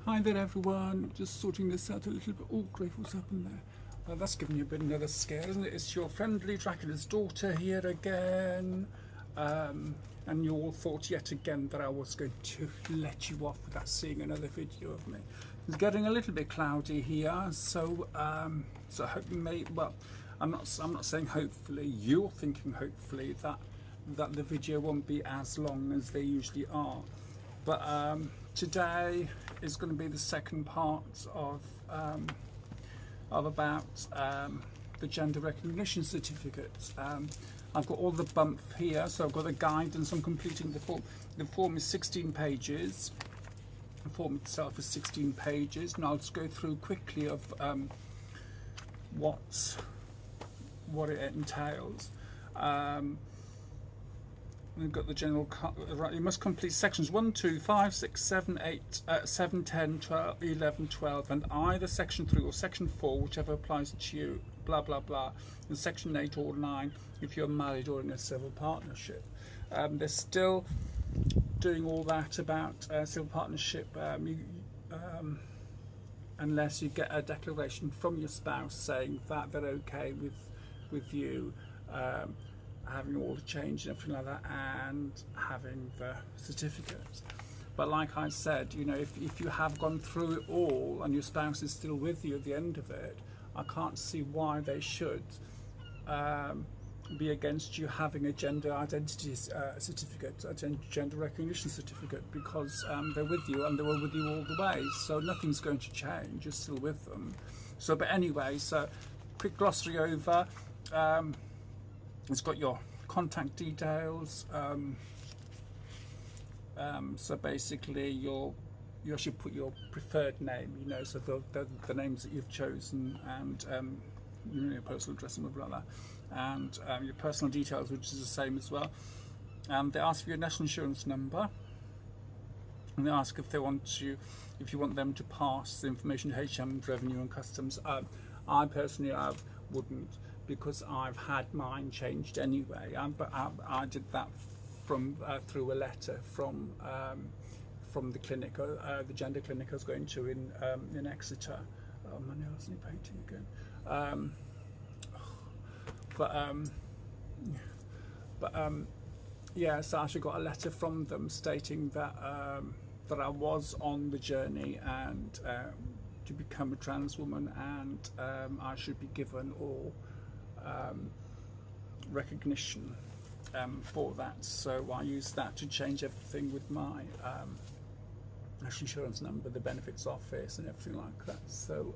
Hi there everyone, just sorting this out a little bit. Oh great, what's happened there? That's giving you a bit another scare, isn't it? It's your friendly Dracula's daughter here again. And you all thought yet again that I was going to let you off without seeing another video of me. It's getting a little bit cloudy here, so so hope you may, well, I'm not saying hopefully, you're thinking hopefully that the video won't be as long as they usually are. But today is going to be the second part of about the gender recognition certificates. I've got all the bump here, so I've got a guidance on completing the form. The form is 16 pages. The form itself is 16 pages, and I'll just go through quickly of what it entails. We've got the general, right, you must complete sections 1, 2, 5, 6, 7, 8, 7, 10, 12, 11, 12, and either section 3 or section 4, whichever applies to you, blah, blah, blah, and section 8 or 9 if you're married or in a civil partnership. They're still doing all that about civil partnership unless you get a declaration from your spouse saying that they're okay with you having all the change and everything like that, and having the certificate. But like I said, you know, if you have gone through it all and your spouse is still with you at the end of it, I can't see why they should be against you having a gender identity certificate, a gender recognition certificate, because they're with you and they were with you all the way, so nothing's going to change, you're still with them. So, but anyway, so quick glossary over. It's got your contact details, so basically you should put your preferred name, you know, so the names that you've chosen, and you know, your postal address and blah blah, and your personal details, which is the same as well. They ask for your national insurance number, and they ask if you want them to pass the information to HM, Revenue and Customs. I personally wouldn't, because I've had mine changed anyway, but I did that from through a letter from the clinic, the gender clinic I was going to in Exeter. Oh, my nails need painting again. Yeah, so I actually got a letter from them stating that that I was on the journey and to become a trans woman, and I should be given all recognition for that. So I used that to change everything with my national insurance number, the benefits office and everything like that. So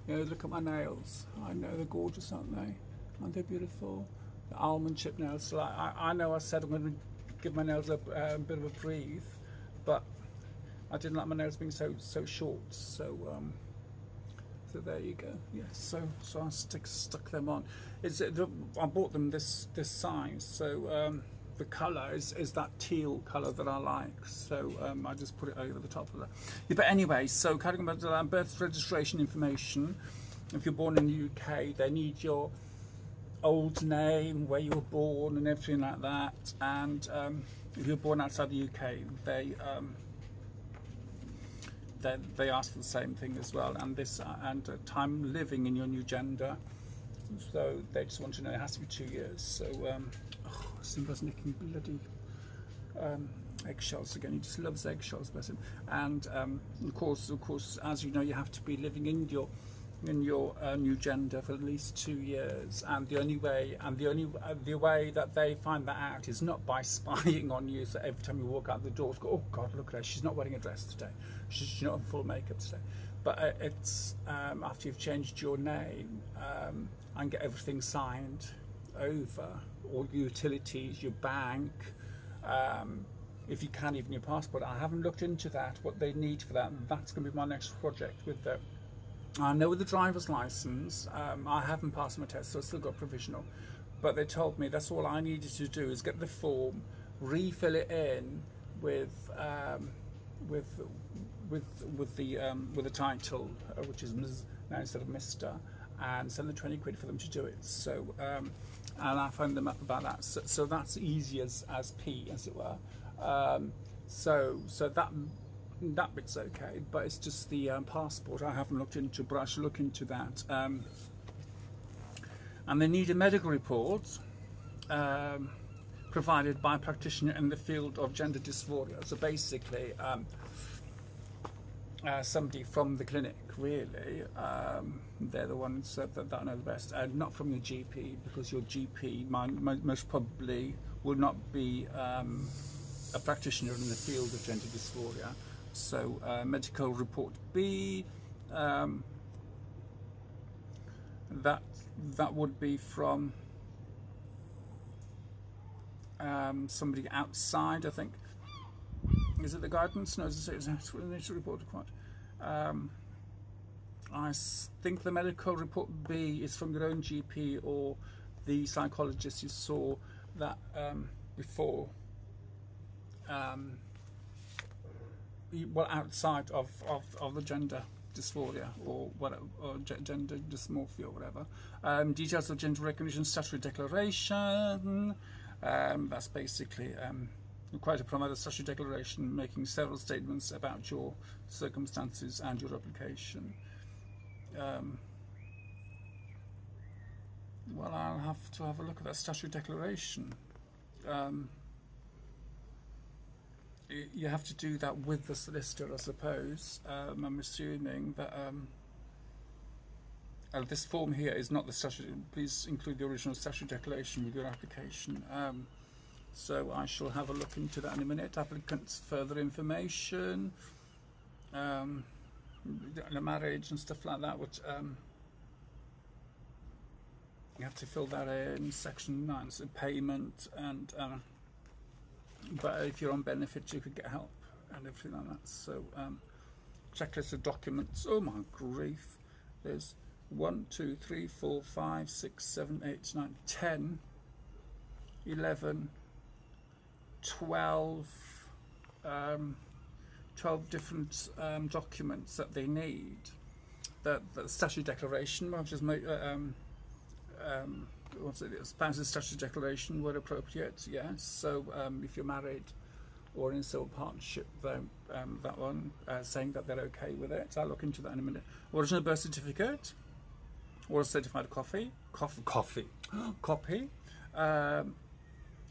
you know, look at my nails. I know they're gorgeous, aren't they? Aren't they beautiful? The almond chip nails. So I know I said I'm going to give my nails a bit of a breathe, but I didn't like my nails being so short. So so there you go. Yes, so I stuck them on. I bought them this size, so the colour is that teal colour that I like. So I just put it over the top of that. Yeah, but anyway, so cutting about birth registration information. If you're born in the UK, they need your old name, where you were born, and everything like that. And if you're born outside the UK, they ask for the same thing as well, and time living in your new gender. So they just want to know it has to be 2 years. So Simba's nicking bloody eggshells again. He just loves eggshells, bless him. And of course, as you know, you have to be living in your new gender for at least 2 years, and the way that they find that out is not by spying on you. So every time you walk out the door, go, oh God, look at her, she's not wearing a dress today, she's not in full makeup today. But it's after you've changed your name and get everything signed over, all your utilities, your bank, if you can, even your passport. I haven't looked into that, what they need for that, and that's going to be my next project with the. I know with the driver's license, I haven't passed my test, so I've still got provisional. But they told me that's all I needed to do is get the form, refill it in with the title, which is Ms. now instead of Mr., and send the 20 quid for them to do it. So and I phoned them up about that. So that's easy as P, as it were. So that that bit's okay, but it's just the passport I haven't looked into, but I should look into that. And they need a medical report provided by a practitioner in the field of gender dysphoria. So basically, somebody from the clinic, really. They're the ones that know the best, and not from your GP, because your GP most probably will not be a practitioner in the field of gender dysphoria. So medical report B, that would be from somebody outside, I think. Is it the guidance? No, it's an initial report required. I think the medical report B is from your own GP or the psychologist you saw that before. Well, outside of the gender dysphoria or whatever, or gender dysmorphia or whatever. Details of gender recognition statutory declaration. That's basically required to provide a statutory declaration making several statements about your circumstances and your application. Well, I'll have to have a look at that statutory declaration. You have to do that with the solicitor, I suppose. I'm assuming that this form here is not the statutory. Please include the original statutory declaration with your application. So I shall have a look into that in a minute. Applicants' further information, the marriage and stuff like that, which you have to fill that in. Section 9, so payment, and but if you're on benefits, you could get help and everything like that. So checklist of documents. Oh my grief! There's 1, 2, 3, 4, 5, 6, 7, 8, 9, 10, 11, 12, 12 different documents that they need. The statutory declaration, which is what's it? Spouse's statutory declaration were appropriate, yes. So if you're married or in a civil partnership, then that one saying that they're okay with it. I'll look into that in a minute. Original birth certificate or a certified copy.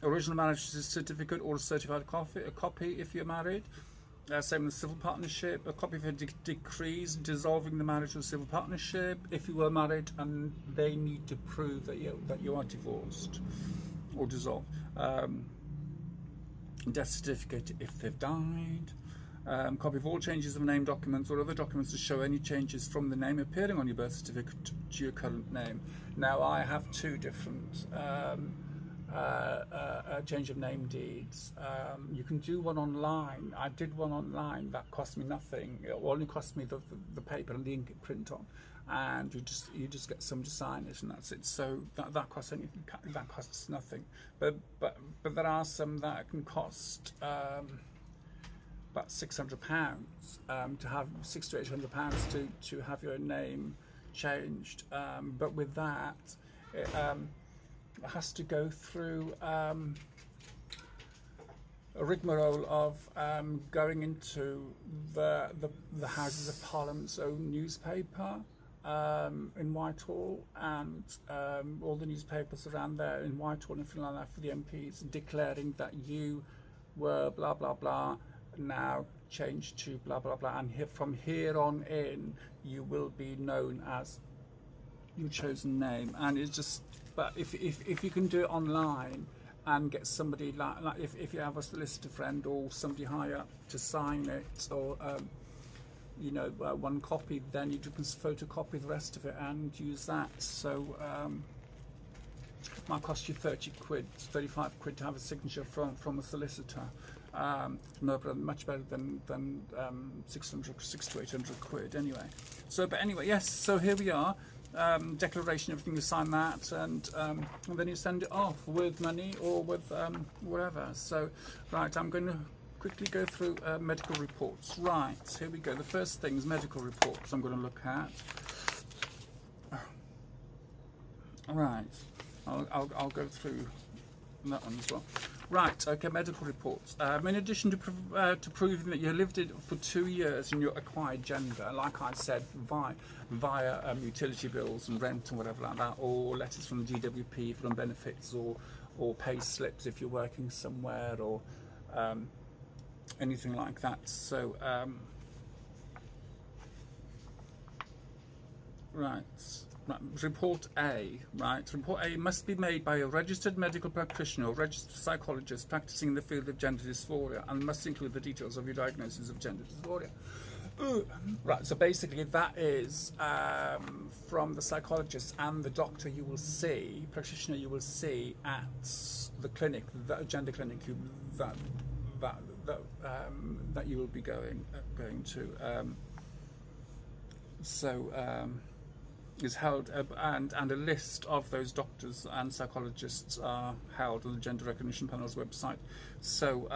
Original marriage certificate or a certified copy if you're married. Same with civil partnership, a copy of a decrees dissolving the marriage or civil partnership if you were married and they need to prove that you are divorced or dissolved. Death certificate if they've died. Copy of all changes of name documents or other documents to show any changes from the name appearing on your birth certificate to your current name. Now I have two different change of name deeds. You can do one online. I did one online that cost me nothing. It only cost me the paper and the ink it print on, and you just get someone to sign it and that's it. So that costs anything. That costs nothing. But there are some that can cost about £600 to have £600 to £800 to have your name changed. But with that, it has to go through a rigmarole of going into the Houses of Parliament's own newspaper in Whitehall, and all the newspapers around there in Whitehall and everything like that for the MPs, declaring that you were blah blah blah, now changed to blah blah blah, and from here on in you will be known as your chosen name. And it's just, but if you can do it online and get somebody like if you have a solicitor friend or somebody higher up to sign it, or one copy, then you can photocopy the rest of it and use that. So it might cost you 30 quid, 35 quid to have a signature from a solicitor. Much better than 600 to 800 quid anyway. So, but anyway, yes. So here we are. Declaration, everything, you sign that, and then you send it off with money or with whatever. So, right, I'm going to quickly go through medical reports. Right, here we go. The first thing is medical reports I'm going to look at. All right, I'll go through that one as well. Right, okay, medical reports. In addition to proving that you lived it for 2 years in your acquired gender, like I said, via utility bills and rent and whatever like that, or letters from the GWP from benefits, or pay slips if you're working somewhere, or anything like that. So, right. Report A, right? Report A must be made by a registered medical practitioner or registered psychologist practicing in the field of gender dysphoria, and must include the details of your diagnosis of gender dysphoria. Right, so basically that is from the psychologist and the doctor you will see, practitioner you will see at the clinic, the gender clinic that you will be going to. Is held, and a list of those doctors and psychologists are held on the Gender Recognition Panel's website. So,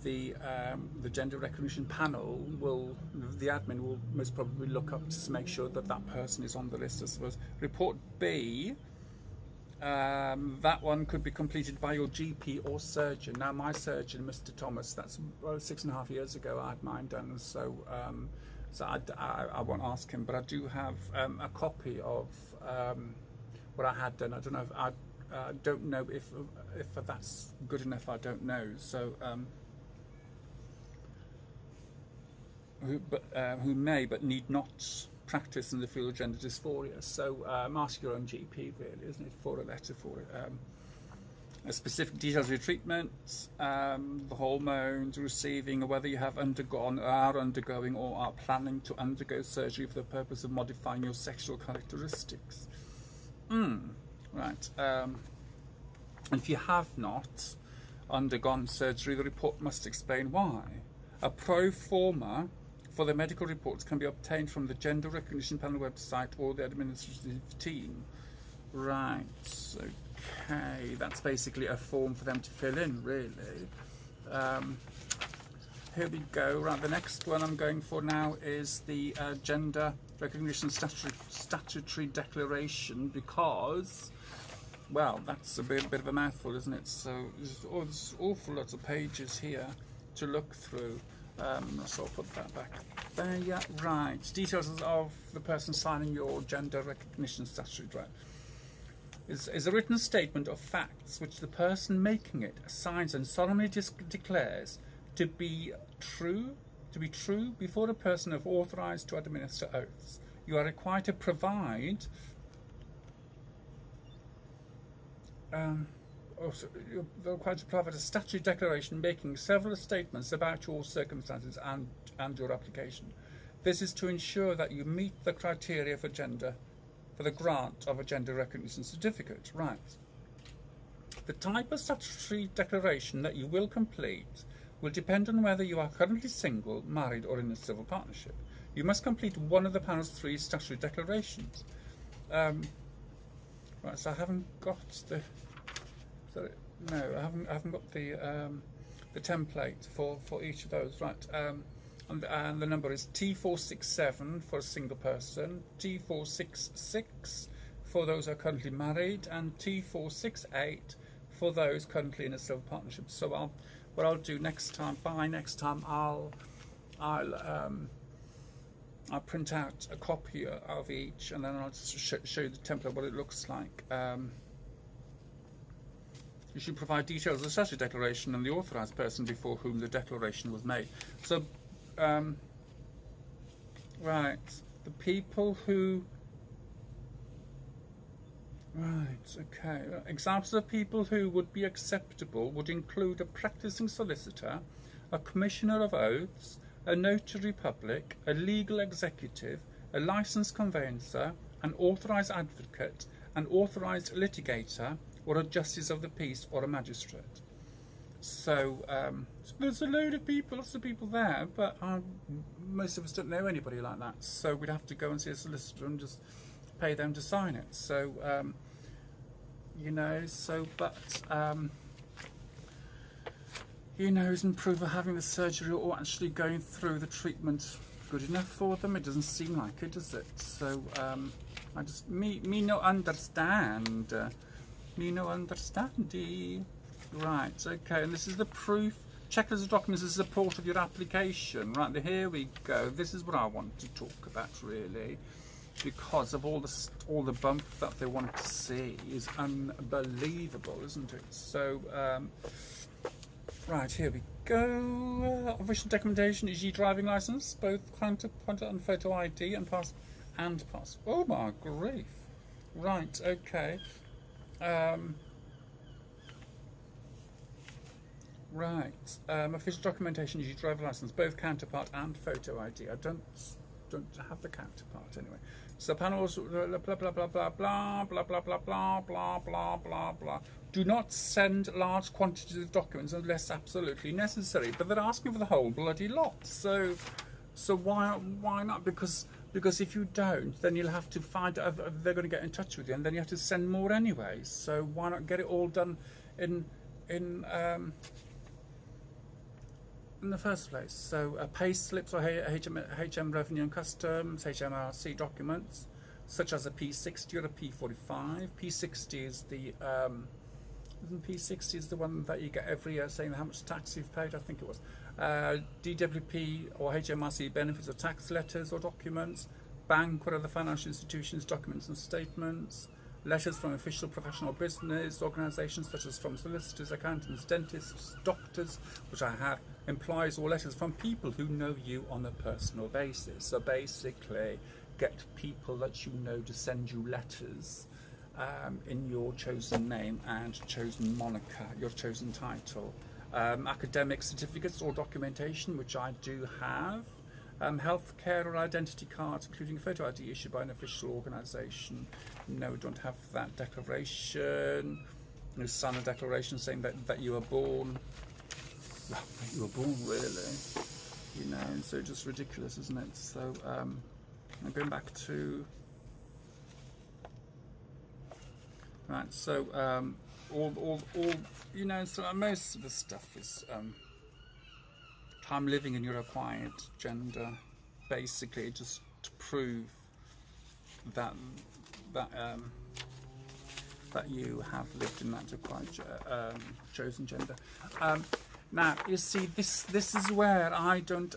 the Gender Recognition Panel the admin will most probably look up to make sure that that person is on the list, I suppose. Report B, that one could be completed by your GP or surgeon. Now, my surgeon, Mr. Thomas, that's 6.5 years ago I had mine done, so I won't ask him, but I do have a copy of what I had done. I don't know if I don't know if that's good enough. I don't know. So who may but need not practice in the field of gender dysphoria. So ask your own GP, really, isn't it, for a letter for it. Specific details of your treatment, the hormones, receiving, or whether you have undergone, are undergoing, or are planning to undergo surgery for the purpose of modifying your sexual characteristics. Right. And if you have not undergone surgery, the report must explain why. A pro forma for the medical reports can be obtained from the Gender Recognition Panel website or the administrative team. Right. Okay, that's basically a form for them to fill in, really. Here we go. Right, the next one I'm going for now is the Gender Recognition Statutory Declaration, because, well, that's a bit of a mouthful, isn't it? So there's awful lots of pages here to look through. So I'll put that back there. Yeah, right. Details of the person signing your Gender Recognition Statutory Draft. Is a written statement of facts which the person making it signs and solemnly declares to be true before a person authorised to administer oaths. You are required to provide you're required to provide a statutory declaration making several statements about your circumstances and your application. This is to ensure that you meet the criteria for the grant of a gender recognition certificate. Right. The type of statutory declaration that you will complete will depend on whether you are currently single, married, or in a civil partnership. You must complete one of the panel's 3 statutory declarations. Right, so I haven't got the. Sorry, no, I haven't got the template for each of those. Right. And the number is T467 for a single person, T466 for those who are currently married, and T468 for those currently in a civil partnership. So what I'll do next time, I'll print out a copy of each, and then I'll show you the template, what it looks like. You should provide details of the statutory declaration and the authorised person before whom the declaration was made. So. Right, the people who. Right, okay. Examples of people who would be acceptable would include a practicing solicitor, a commissioner of oaths, a notary public, a legal executive, a licensed conveyancer, an authorised advocate, an authorised litigator, or a justice of the peace or a magistrate. So there's a load of people, lots of people there, but most of us don't know anybody like that. So we'd have to go and see a solicitor and just pay them to sign it. So, isn't proof of having the surgery or actually going through the treatment good enough for them? It doesn't seem like it, does it? So I just, me not understand. Me no understanding. Right, okay, and this is the proof. Checklist of documents is support of your application. Right, here we go. This is what I want to talk about, really, because of all the bump that they want to see is unbelievable, isn't it? So, right, here we go. Official documentation is your driving license, both counterpart and photo ID, and pass. Oh my grief! Right, okay. Right, official documentation is your driving license, both counterpart and photo ID. I don't have the counterpart anyway. So panels, blah blah blah blah blah blah blah blah blah blah blah blah blah blah. Do not send large quantities of documents unless absolutely necessary. But they're asking for the whole bloody lot. So why not? Because if you don't, then you'll have to find out if they're going to get in touch with you, and then you have to send more anyway. So why not get it all done in the first place? So pay slips or HM Revenue and Customs, HMRC documents, such as a P60 or a P45. P60 is the P60 is the one that you get every year saying how much tax you've paid, I think it was. DWP or HMRC benefits or tax letters or documents, bank or other financial institutions documents and statements, letters from official professional business organisations such as from solicitors, accountants, dentists, doctors, which I have, employees, or letters from people who know you on a personal basis. So basically, get people that you know to send you letters in your chosen name and chosen moniker, your chosen title. Academic certificates or documentation, which I do have. Healthcare or identity cards, including a photo ID issued by an official organisation. No, we don't have that declaration. No, sign a declaration saying that you were born. Well, that you were born, really. You know, so just ridiculous, isn't it? So, I'm going back to. Right, so all you know, so most of the stuff is time living in your acquired gender, basically, just to prove that you have lived in that acquired chosen gender. Now, you see, this is where I don't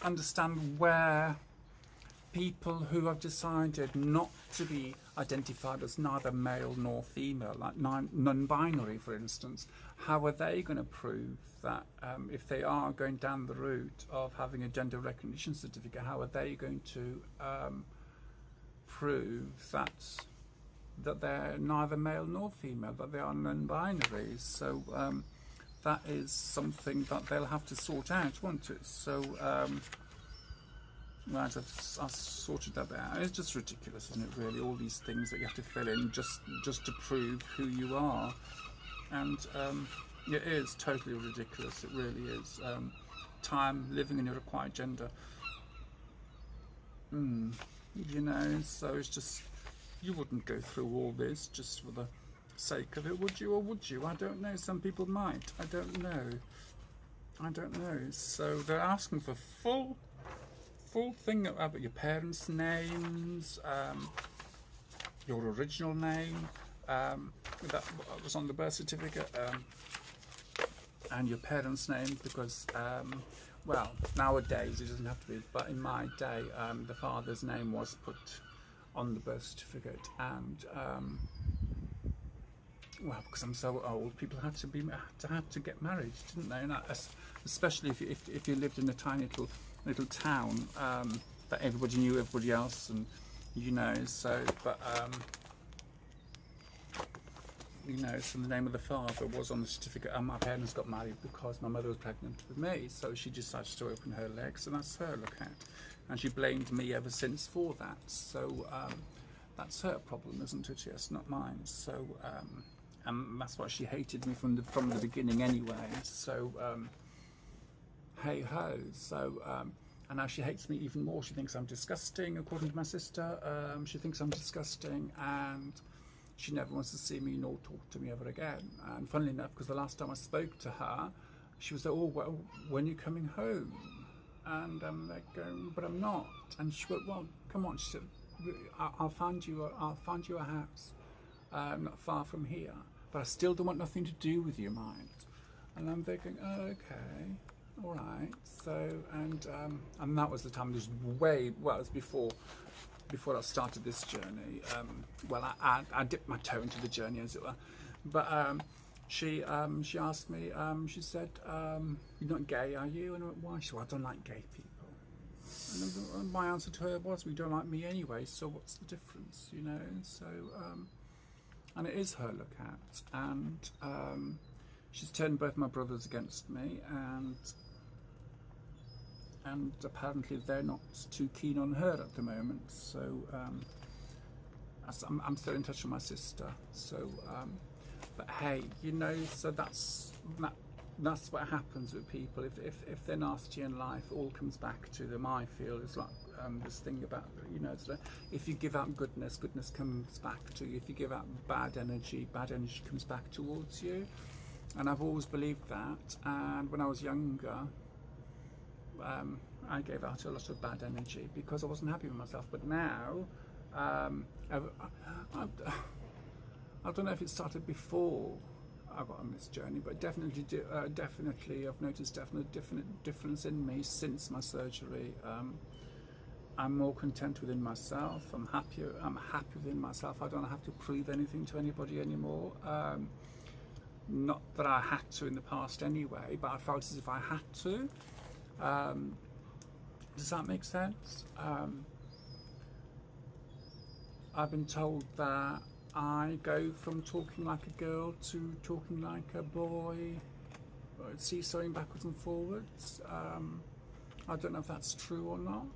understand where people who have decided not to be identified as neither male nor female, like non-binary, for instance, how are they going to prove that if they are going down the route of having a gender recognition certificate, how are they going to prove that they're neither male nor female, that they are non-binary? So that is something that they'll have to sort out, won't it? So right, I've sorted that out. It's just ridiculous, isn't it, really? All these things that you have to fill in just to prove who you are. And it is totally ridiculous, it really is. Time living in your acquired gender. You know, so it's just, you wouldn't go through all this just for the sake of it, would you, or would you? I don't know. Some people might. I don't know. So they're asking for full thing about your parents' names, your original name that was on the birth certificate, and your parents' name, because well, nowadays it doesn't have to be, but in my day the father's name was put on the birth certificate, and well, because I'm so old, people had to get married, didn't they? And especially if you lived in a tiny little town that everybody knew everybody else, and you know, so but you know, so the name of the father was on the certificate, and my parents got married because my mother was pregnant with me, so she decided to open her legs, and that's her lookout, and she blamed me ever since for that. So that's her problem, isn't it? Yes, not mine. So and that's why she hated me from the beginning anyway. So hey ho. So and now she hates me even more. She thinks I'm disgusting, according to my sister. She thinks I'm disgusting, and she never wants to see me nor talk to me ever again. And funnily enough, because the last time I spoke to her, she was like, "Oh, well, when are you coming home?" And I'm like, "But I'm not." And she went, "Well, come on." She said, I'll find you a house. not far from here, but I still don't want nothing to do with you, mind. And I'm thinking, oh, okay, all right. So, and that was the time. It was it was before I started this journey. Well, I dipped my toe into the journey, as it were. But she asked me. She said, "You're not gay, are you?" And I went, "Why?" She said, "Well, I don't like gay people." And my answer to her was, "We don't like me anyway, so what's the difference?" You know. So, and it is her lookout, and she's turned both my brothers against me, and apparently they're not too keen on her at the moment. So I'm still in touch with my sister. So, but hey, you know, so that's what happens with people. If they're nasty in life, all comes back to them. I feel it's like this thing about, you know, it's like if you give out goodness, goodness comes back to you. If you give out bad energy comes back towards you. And I've always believed that. And when I was younger, I gave out a lot of bad energy because I wasn't happy with myself. But now, I don't know if it started before I got on this journey, but definitely I've noticed definite difference in me since my surgery. I'm more content within myself. I'm happy within myself. I don't have to prove anything to anybody anymore. Not that I had to in the past anyway, but I felt as if I had to. Does that make sense? I've been told that I go from talking like a girl to talking like a boy, seesawing backwards and forwards. I don't know if that's true or not.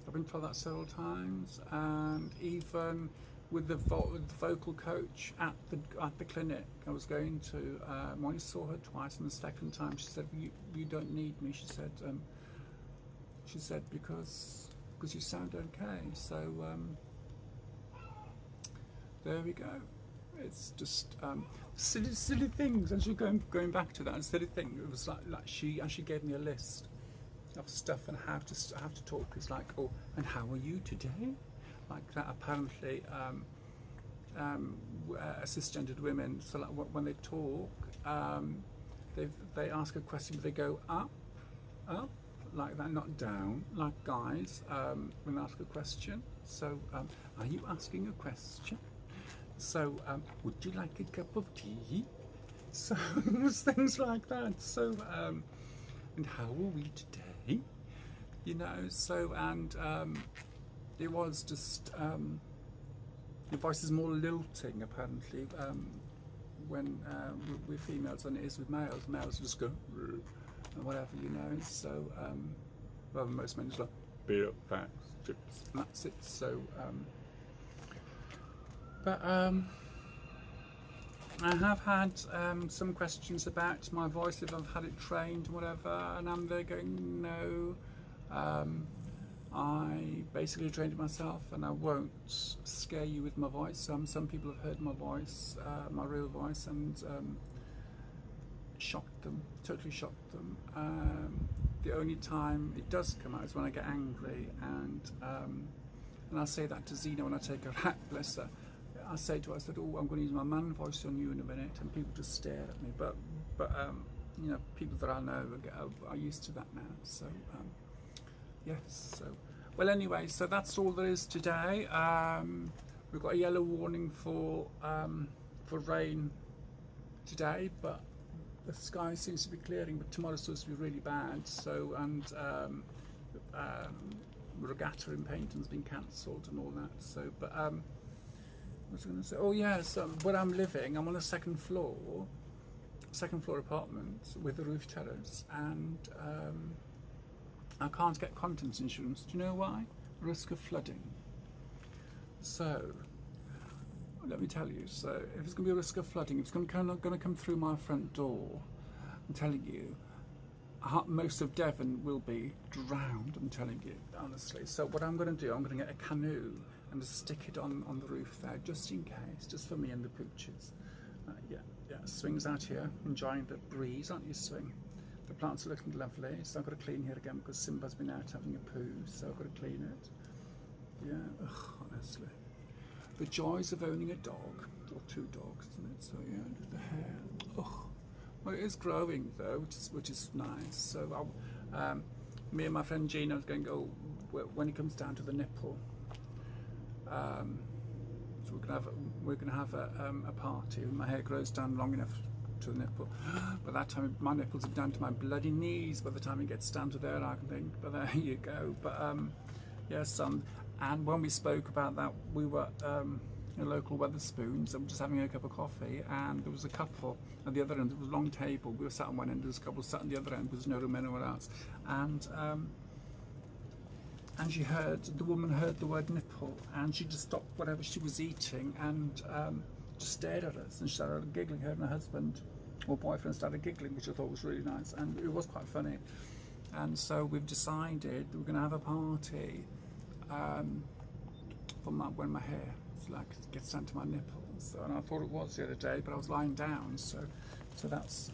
I've been told that several times, and even with the vocal coach at the clinic I was going to, I only saw her twice, and the second time she said, "You don't need me." She said because you sound okay. So there we go. It's just silly things. As you're going back to that silly thing, it was like she actually gave me a list of stuff and how to talk. It's like, oh, and how are you today? Like that. Apparently, cisgendered women, so like when they talk, they ask a question, but they go up, like that, not down, like guys when they ask a question. So, are you asking a question? So, would you like a cup of tea? So, it was things like that. So, and how are we today? You know, so, and it was just, your voice is more lilting, apparently, when with females than it is with males. Males just go, or whatever, you know, so, rather than most men just like, beer, facts, chips, and that's it. So, but I have had some questions about my voice, if I've had it trained, whatever, and I'm there going, no, I basically trained it myself, and I won't scare you with my voice. Some people have heard my voice, my real voice, and shocked them, totally shocked them. The only time it does come out is when I get angry, and I say that to Zena when I take her out, bless her. I say to her, I said, "Oh, I'm going to use my man voice on you in a minute," and people just stare at me. But you know, people that I know are used to that now. So yes. So well, anyway, so that's all there is today. We've got a yellow warning for rain today, but the sky seems to be clearing. But tomorrow's supposed to be really bad. So and regatta in Paynton's been cancelled and all that. So but what was I going to say? Oh yes, where I'm living, I'm on a second floor apartment with a roof terrace, and I can't get contents insurance. Do you know why? Risk of flooding. So let me tell you. So if it's going to be a risk of flooding, if it's going to come through my front door, I'm telling you, most of Devon will be drowned. I'm telling you, honestly. So what I'm going to do, I'm going to get a canoe and just stick it on the roof there, just in case, just for me and the pooches. Yeah, Swing's out here, enjoying the breeze, aren't you, Swing? The plants are looking lovely, so I've got to clean here again because Simba's been out having a poo, so I've got to clean it. Yeah, ugh, honestly. the joys of owning a dog, or 2 dogs, isn't it? So yeah, the hair. Oh, well, it is growing though, which is nice. So me and my friend Gina was going to go when it comes down to the nipple. So we're gonna have a party. My hair grows down long enough to the nipple. By that time, my nipples are down to my bloody knees. By the time it gets down to there, I can think. But there you go. But yes, and when we spoke about that, we were in local Wetherspoons and just having a cup of coffee, and there was a couple at the other end. It was a long table. We were sat on one end, there was a couple sat on the other end. There was no room anywhere else, and the woman heard the word nipple, and she just stopped whatever she was eating and just stared at us, and she started giggling. Her and her husband or boyfriend started giggling, which I thought was really nice, and it was quite funny. And so we've decided that we're going to have a party for when my hair gets down to my nipples. So, and I thought it was the other day, but I was lying down, so that's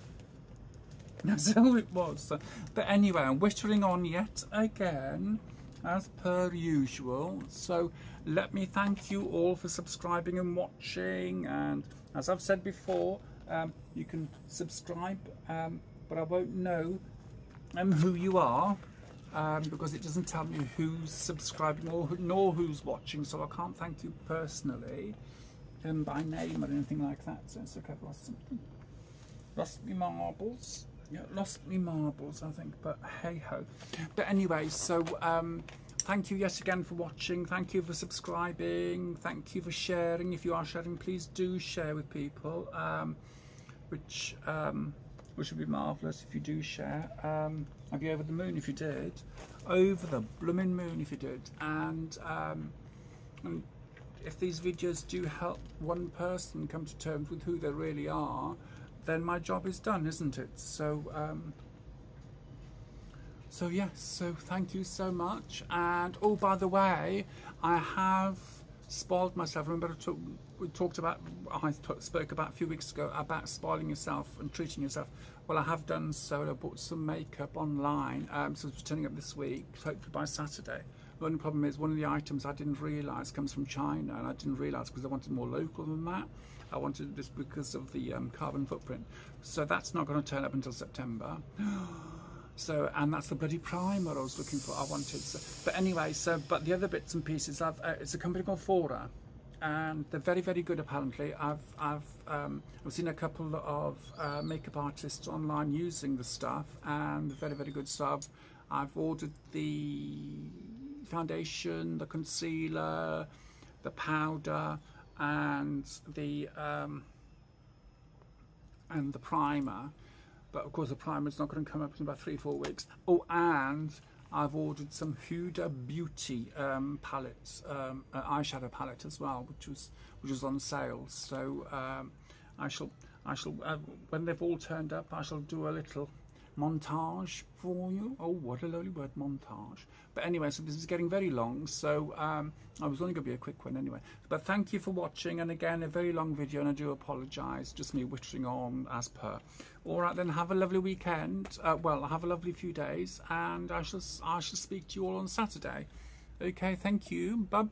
how it was. So, but anyway, I'm whittling on yet again, as per usual. So let me thank you all for subscribing and watching, and as I've said before, you can subscribe, but I won't know who you are, because it doesn't tell me who's subscribing nor who's watching, so I can't thank you personally by name or anything like that. So it's okay, I've lost something. Lost me marbles. Yeah, lost me marbles, I think, but hey ho. But anyway, so thank you yet again for watching. Thank you for subscribing. Thank you for sharing. If you are sharing, please do share with people, which would be marvellous if you do share. I'd be over the moon if you did. Over the blooming moon if you did. And if these videos do help one person come to terms with who they really are, then my job is done, isn't it? So yes, so thank you so much. And oh, by the way, I have spoiled myself. Remember I spoke about a few weeks ago about spoiling yourself and treating yourself. Well, I have done so. I bought some makeup online, so it's turning up this week, hopefully by Saturday. The only problem is one of the items I didn't realise comes from China, and I didn't realise because I wanted more local than that. I wanted this because of the carbon footprint. So that's not going to turn up until September. So, and that's the bloody primer I was looking for. I wanted. So, but anyway, but the other bits and pieces, it's a company called Fora, and they're very, very good. Apparently, I've seen a couple of makeup artists online using the stuff, and they're very, very good. So I've ordered the foundation, the concealer, the powder, and the primer. But of course the primer's not going to come up in about 3-4 weeks. Oh, and I've ordered some Huda Beauty palettes, eyeshadow palette as well, which was on sale. So I shall when they've all turned up, I shall do a little montage for you. Oh, what a lovely word, montage. But anyway, so this is getting very long, so I was only going to be a quick one anyway. But thank you for watching, and again, a very long video, and I do apologise, just me whittling on as per. All right then, have a lovely weekend. Well, have a lovely few days, and I shall speak to you all on Saturday. Okay, thank you. Bye.